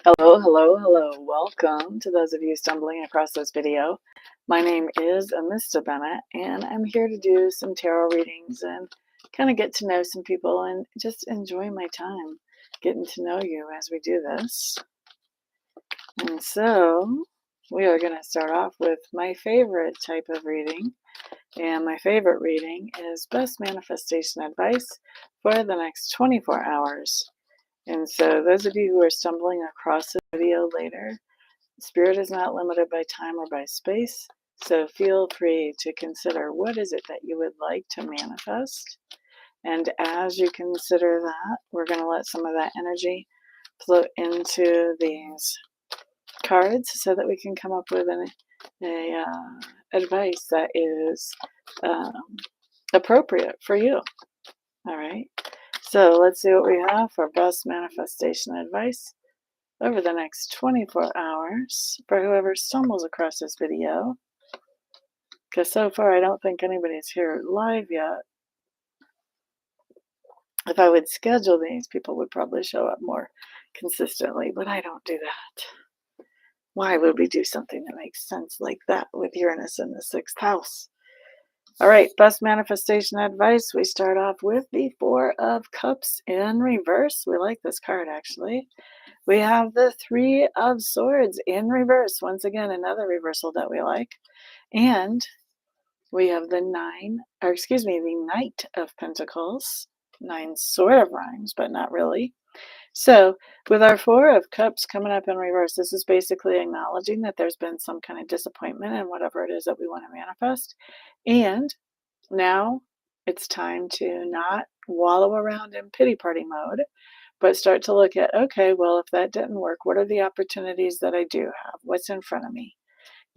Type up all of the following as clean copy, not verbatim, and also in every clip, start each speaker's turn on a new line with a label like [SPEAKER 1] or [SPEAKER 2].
[SPEAKER 1] Hello, hello, hello. Welcome to those of you stumbling across this video. My name is Amista Bennett, and I'm here to do some tarot readings and kind of get to know some people and just enjoy my time getting to know you as we do this. And so we are going to start off with my favorite type of reading. And my favorite reading is Best Manifestation Advice for the next 24 hours. And so those of you who are stumbling across the video later, Spirit is not limited by time or by space, so feel free to consider what is it that you would like to manifest. And as you consider that, we're going to let some of that energy flow into these cards so that we can come up with a advice that is appropriate for you. All right. So let's see what we have for best manifestation advice over the next 24 hours for whoever stumbles across this video. Because so far I don't think anybody's here live yet. If I would schedule these, people would probably show up more consistently, but I don't do that. Why would we do something that makes sense like that with Uranus in the 6th house? All right, best manifestation advice. We start off with the Four of Cups in reverse. We like this card, actually. We have the Three of Swords in reverse. Once again, another reversal that we like. And we have the the Knight of Pentacles. 9 sort of rhymes, but not really. So with our Four of Cups coming up in reverse, this is basically acknowledging that there's been some kind of disappointment in whatever it is that we want to manifest. And now it's time to not wallow around in pity party mode, but start to look at, okay, well, if that didn't work, what are the opportunities that I do have? What's in front of me?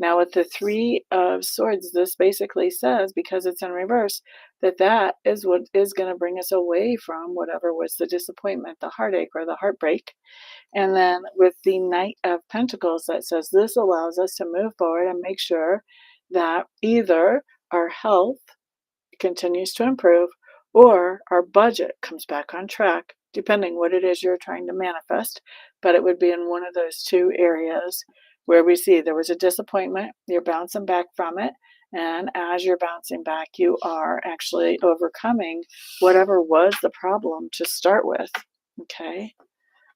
[SPEAKER 1] Now with the Three of Swords, this basically says, because it's in reverse, that is what is going to bring us away from whatever was the disappointment, the heartache, or the heartbreak. And then with the Knight of Pentacles, that says this allows us to move forward and make sure that either our health continues to improve or our budget comes back on track, depending what it is you're trying to manifest. But it would be in one of those two areas where we see there was a disappointment, you're bouncing back from it, and as you're bouncing back, you are actually overcoming whatever was the problem to start with. Okay,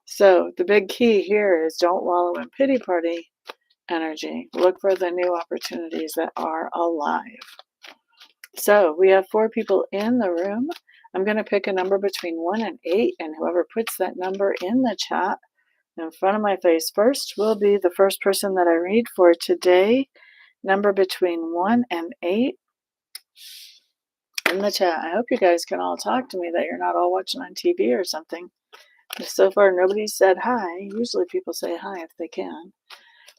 [SPEAKER 1] so the big key here is don't wallow in pity party energy. Look for the new opportunities that are alive. So we have 4 people in the room. I'm going to pick a number between 1 and 8, and whoever puts that number in the chat in front of my face first will be the first person that I read for today. Number between 1 and 8 in the chat. I hope you guys can all talk to me, that you're not all watching on TV or something. So far, nobody said hi. Usually people say hi if they can.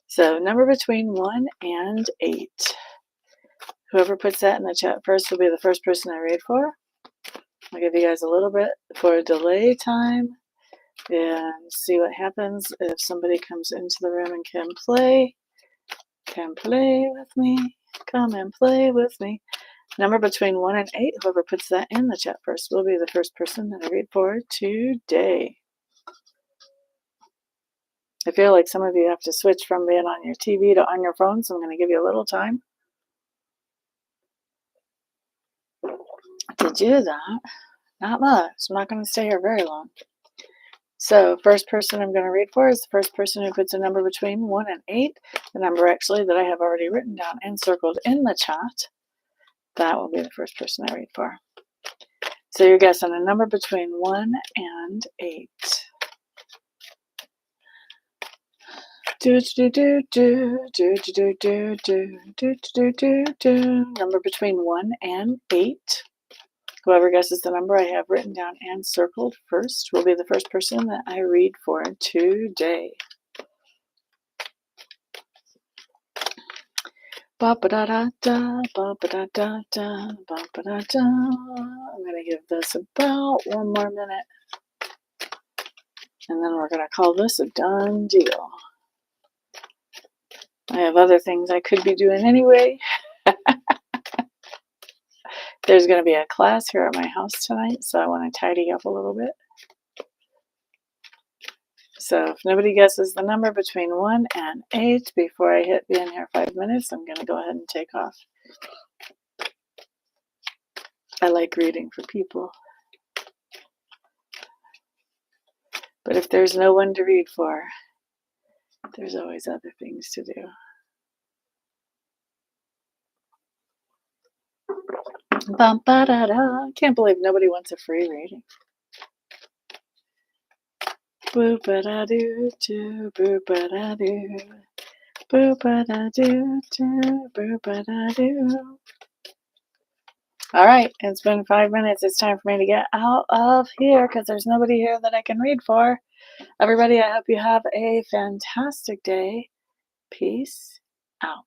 [SPEAKER 1] So number between 1 and 8. Whoever puts that in the chat first will be the first person I read for. I'll give you guys a little bit for delay time and see what happens if somebody comes into the room and can play with me. Come and play with me. Number between 1 and 8, whoever puts that in the chat first will be the first person that I read for today. I feel like some of you have to switch from being on your TV to on your phone, so I'm going to give you a little time to do that. Not much. I'm not going to stay here very long. So first person I'm going to read for is the first person who puts a number between 1 and 8, the number actually that I have already written down and circled in the chat. That will be the first person I read for. So you're guessing a number between 1 and 8. Number between 1 and 8. Whoever guesses the number I have written down and circled first will be the first person that I read for today. Ba-ba-da-da-da, ba-ba-da-da-da, ba-ba-da-da. I'm going to give this about 1 more minute. And then we're going to call this a done deal. I have other things I could be doing anyway. There's going to be a class here at my house tonight, so I want to tidy up a little bit. So if nobody guesses the number between 1 and 8 before I hit be in here 5 minutes, I'm going to go ahead and take off. I like reading for people. But if there's no one to read for, there's always other things to do. Bum, ba, da, da. Can't believe nobody wants a free reading. Boop ba da doo doo, boop ba da doo, boop ba da doo doo, boop ba da doo. All right, it's been 5 minutes. It's time for me to get out of here because there's nobody here that I can read for. Everybody, I hope you have a fantastic day. Peace out.